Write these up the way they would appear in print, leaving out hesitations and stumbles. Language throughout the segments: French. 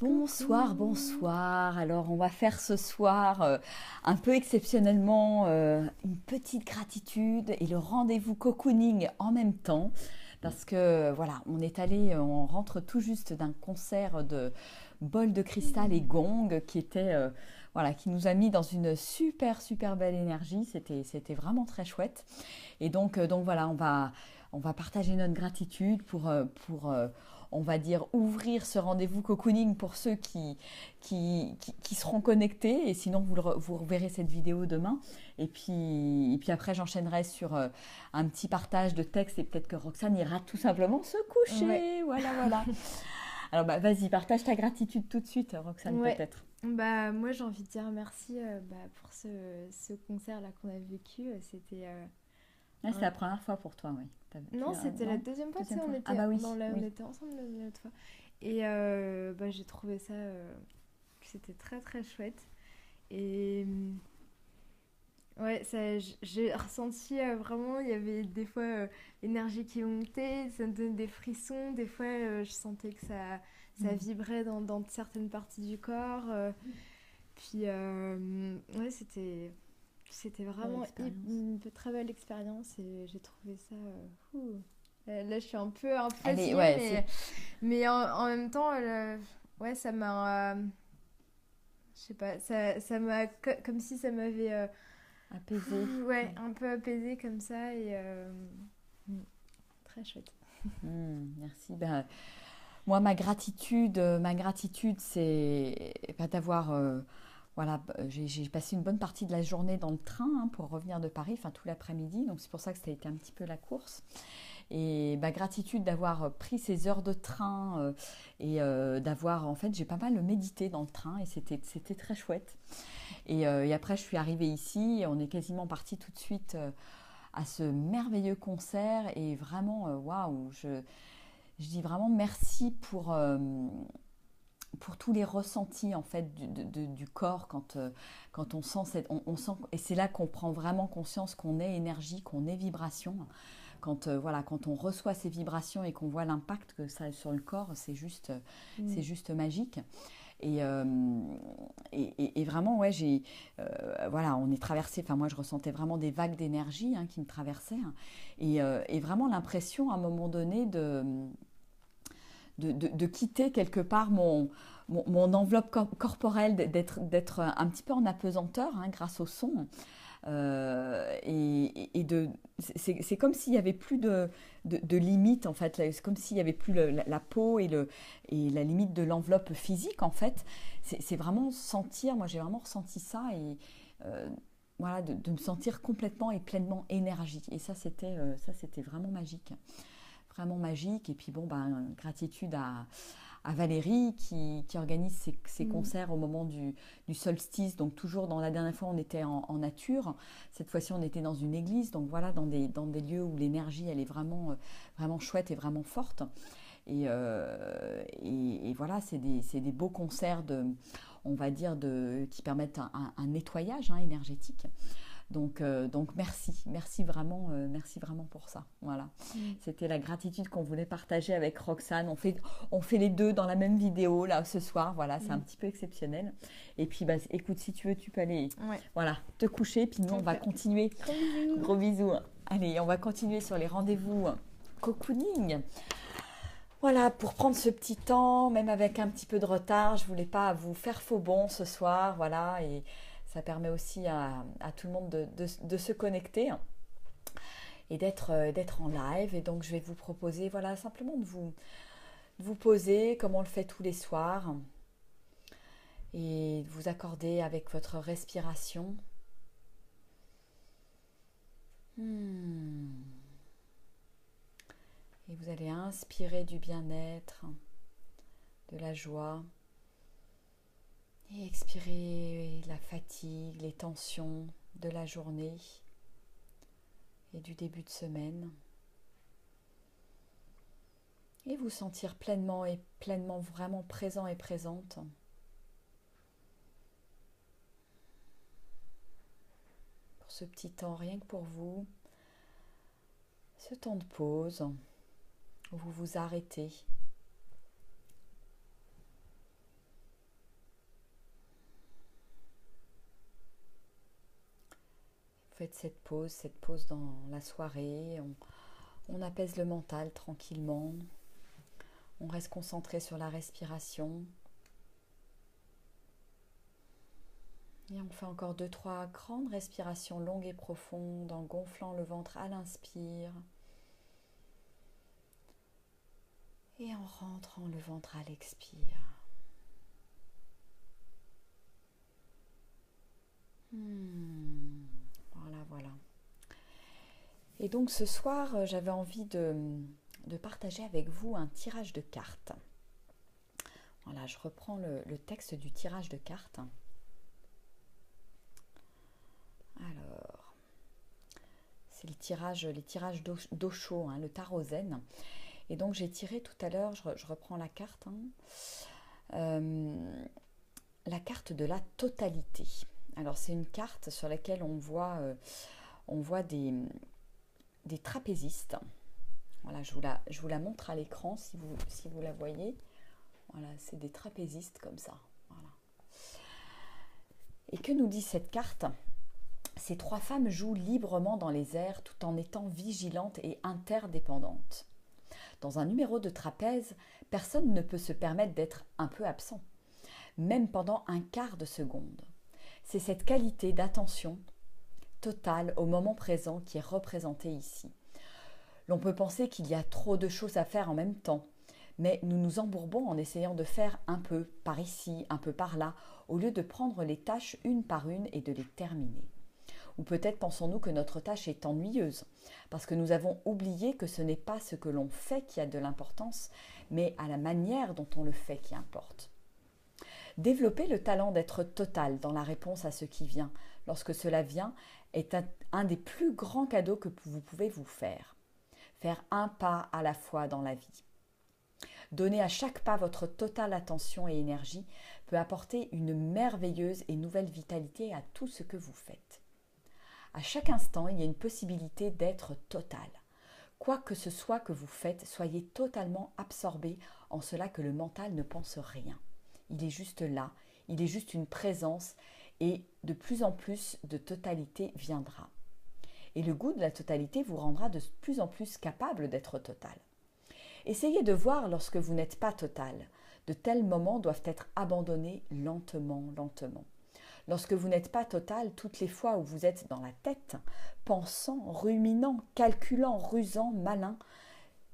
Bonsoir, bonsoir. Alors, on va faire ce soir, un peu exceptionnellement, une petite gratitude et le rendez-vous cocooning en même temps. Parce que, voilà, on rentre tout juste d'un concert de Bol de Cristal et Gong qui était, voilà, qui nous a mis dans une super, super belle énergie. C'était vraiment très chouette. Et donc voilà, on va partager notre gratitude pour on va dire, ouvrir ce rendez-vous cocooning pour ceux qui seront connectés. Et sinon, vous reverrez cette vidéo demain. Et puis après, j'enchaînerai sur un petit partage de texte et peut-être que Roxane ira tout simplement se Ouais, coucher. Voilà, voilà. Alors, bah, vas-y, partage ta gratitude tout de suite, Roxane, ouais. peut-être. Bah moi j'ai envie de dire merci pour ce concert-là qu'on a vécu. C'était Ah, c'est un... la première fois pour toi, oui. Non, c'était la Non. deuxième fois, tu sais, Deuxième fois. Ah bah oui, on oui. était ensemble l'autre fois. Et bah, j'ai trouvé ça que c'était très très chouette. Et ouais, j'ai ressenti vraiment, il y avait des fois l'énergie qui montait, ça me donnait des frissons, des fois je sentais que ça Mm. vibrait dans certaines parties du corps. Puis ouais, c'était Belle vraiment expérience. une très belle expérience et j'ai trouvé ça. Ouh. Là, je suis un peu Allez, fatiguée, ouais, c'est mais en même temps, ouais, ça m'a. Je sais pas, ça m'a. Comme si ça m'avait. apaisé. Ouais, Ouais. un peu apaisée comme ça et. Mm, très chouette. Merci. Ben, moi, ma gratitude, c'est d'avoir, voilà, j'ai passé une bonne partie de la journée dans le train pour revenir de Paris, enfin tout l'après-midi, donc c'est pour ça que ça a été un petit peu la course. Et ma gratitude d'avoir pris ces heures de train et d'avoir, en fait, j'ai pas mal médité dans le train et c'était très chouette. Et après, je suis arrivée ici, et on est quasiment parti tout de suite à ce merveilleux concert et vraiment, waouh, je dis vraiment merci pour tous les ressentis en fait du corps quand on sent on sent et c'est là qu'on prend vraiment conscience qu'on est énergie, qu'on est vibration. Quand voilà, quand on reçoit ces vibrations et qu'on voit l'impact que ça a sur le corps, c'est Mm. juste magique. Et, euh, et vraiment, ouais, voilà, on est traversé. Enfin, moi, je ressentais vraiment des vagues d'énergie qui me traversaient, et vraiment l'impression à un moment donné de quitter quelque part mon enveloppe corporelle, d'être un petit peu en apesanteur grâce au son. C'est comme s'il n'y avait plus de limite en fait. C'est comme s'il n'y avait plus la peau et la limite de l'enveloppe physique en fait. C'est vraiment sentir, moi j'ai vraiment ressenti ça euh, voilà, de me sentir complètement et pleinement énergie. Et ça c'était vraiment magique. Vraiment magique. Et puis bon, ben, gratitude à Valérie qui organise ses Mm. concerts au moment du solstice. Donc toujours dans la dernière fois on était en nature, cette fois-ci on était dans une église. Donc voilà, dans des lieux où l'énergie elle est vraiment, vraiment chouette et vraiment forte. Et voilà, c'est des beaux concerts on va dire, qui permettent un nettoyage énergétique. Donc merci vraiment pour ça. Voilà, Mm. c'était la gratitude qu'on voulait partager avec Roxane. On fait les deux dans la même vidéo là ce soir. Voilà, c'est un Mm. petit peu exceptionnel. Et puis bah, écoute, si tu veux, tu peux aller, Ouais, voilà, te coucher. Puis nous, on va ok. continuer. Gros bisous. Gros bisous. Allez, on va continuer sur les rendez-vous cocooning. Voilà, pour prendre ce petit temps, même avec un petit peu de retard, je voulais pas vous faire faux bon ce soir, voilà, et ça permet aussi à tout le monde de se connecter et d'être en live. Et donc je vais vous proposer, voilà, simplement de vous poser comme on le fait tous les soirs et de vous accorder avec votre respiration. Hmm. Et vous allez inspirer du bien-être, de la joie. Et expirez la fatigue, les tensions de la journée et du début de semaine. Et vous sentir pleinement et pleinement vraiment présent et présente pour ce petit temps, rien que pour vous. Ce temps de pause où vous vous arrêtez. faites cette pause dans la soirée. On apaise le mental tranquillement. On reste concentré sur la respiration. Et on fait encore 2-3 grandes respirations longues et profondes en gonflant le ventre à l'inspire. Et en rentrant le ventre à l'expire. Voilà. Et donc ce soir, j'avais envie de partager avec vous un tirage de cartes. Voilà, je reprends le texte du tirage de cartes. Alors, c'est les tirages d'Osho, le tarot zen. Et donc j'ai tiré tout à l'heure, je reprends la carte, la carte de la totalité. Alors c'est une carte sur laquelle on voit des trapézistes. Voilà, je vous la montre à l'écran si vous la voyez. Voilà, c'est des trapézistes comme ça. Voilà. Et que nous dit cette carte ? Ces 3 femmes jouent librement dans les airs tout en étant vigilantes et interdépendantes. Dans un numéro de trapèze, personne ne peut se permettre d'être un peu absent, même pendant un quart de seconde. C'est cette qualité d'attention totale au moment présent qui est représentée ici. L'on peut penser qu'il y a trop de choses à faire en même temps, mais nous nous embourbons en essayant de faire un peu par ici, un peu par là, au lieu de prendre les tâches une par une et de les terminer. Ou peut-être pensons-nous que notre tâche est ennuyeuse, parce que nous avons oublié que ce n'est pas ce que l'on fait qui a de l'importance, mais à la manière dont on le fait qui importe. Développer le talent d'être total dans la réponse à ce qui vient, lorsque cela vient, est un des plus grands cadeaux que vous pouvez vous faire. Faire un pas à la fois dans la vie. Donner à chaque pas votre totale attention et énergie peut apporter une merveilleuse et nouvelle vitalité à tout ce que vous faites. À chaque instant, il y a une possibilité d'être total. Quoi que ce soit que vous faites, soyez totalement absorbé en cela que le mental ne pense rien. Il est juste là, il est juste une présence et de plus en plus de totalité viendra. Et le goût de la totalité vous rendra de plus en plus capable d'être total. Essayez de voir lorsque vous n'êtes pas total. De tels moments doivent être abandonnés lentement. Lorsque vous n'êtes pas total, toutes les fois où vous êtes dans la tête, pensant, ruminant, calculant, rusant, malin,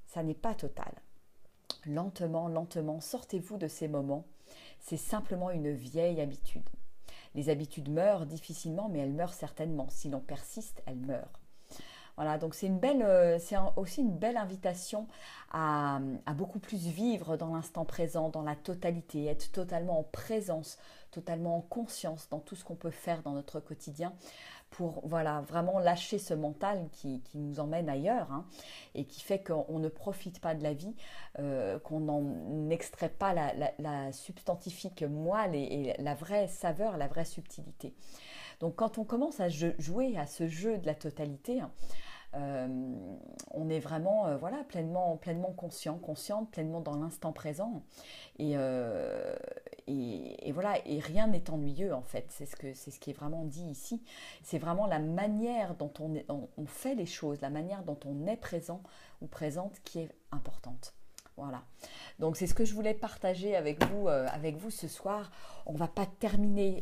ça n'est pas total. Lentement, sortez-vous de ces moments. C'est simplement une vieille habitude. Les habitudes meurent difficilement, mais elles meurent certainement. Si l'on persiste, elles meurent. Voilà, donc c'est aussi une belle invitation à beaucoup plus vivre dans l'instant présent, dans la totalité, être totalement en présence, totalement en conscience dans tout ce qu'on peut faire dans notre quotidien pour vraiment lâcher ce mental qui nous emmène ailleurs et qui fait qu'on ne profite pas de la vie, qu'on n'en extrait pas la substantifique moelle et la vraie saveur, la vraie subtilité. Donc quand on commence à jouer à ce jeu de la totalité, on est vraiment pleinement consciente, pleinement dans l'instant présent et rien n'est ennuyeux en fait. C'est ce qui est vraiment dit ici. C'est vraiment la manière dont on fait les choses, la manière dont on est présent ou présente qui est importante. Voilà. Donc c'est ce que je voulais partager avec vous ce soir. On va pas terminer.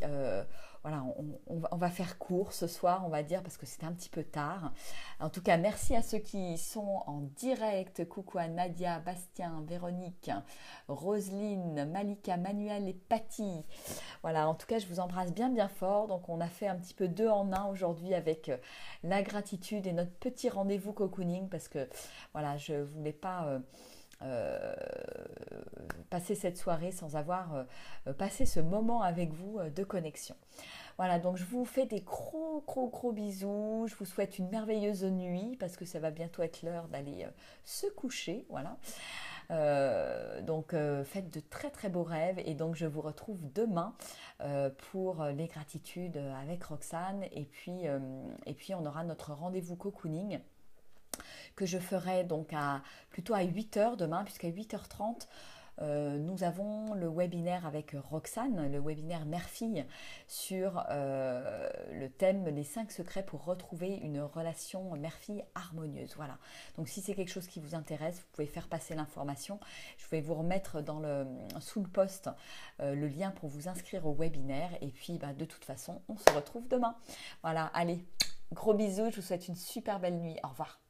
On va faire court ce soir, on va dire, parce que c'est un petit peu tard. En tout cas, merci à ceux qui sont en direct. Coucou à Nadia, Bastien, Véronique, Roselyne, Malika, Manuel et Patty. Voilà, en tout cas, je vous embrasse bien fort. Donc, on a fait un petit peu 2 en 1 aujourd'hui avec la gratitude et notre petit rendez-vous cocooning parce que, voilà, je ne voulais pas... passer cette soirée sans avoir passé ce moment avec vous de connexion. Voilà, donc je vous fais des gros bisous. Je vous souhaite une merveilleuse nuit parce que ça va bientôt être l'heure d'aller se coucher. Voilà. Donc faites de très beaux rêves et donc je vous retrouve demain pour les gratitudes avec Roxane et puis on aura notre rendez-vous cocooning que je ferai donc plutôt à 8h demain, puisqu'à 8h30, Nous avons le webinaire avec Roxane, le webinaire mère-fille sur le thème les 5 secrets pour retrouver une relation mère-fille harmonieuse. Voilà. Donc si c'est quelque chose qui vous intéresse, vous pouvez faire passer l'information. Je vais vous remettre sous le post le lien pour vous inscrire au webinaire. Et puis de toute façon, on se retrouve demain. Voilà, allez, gros bisous, je vous souhaite une super belle nuit. Au revoir.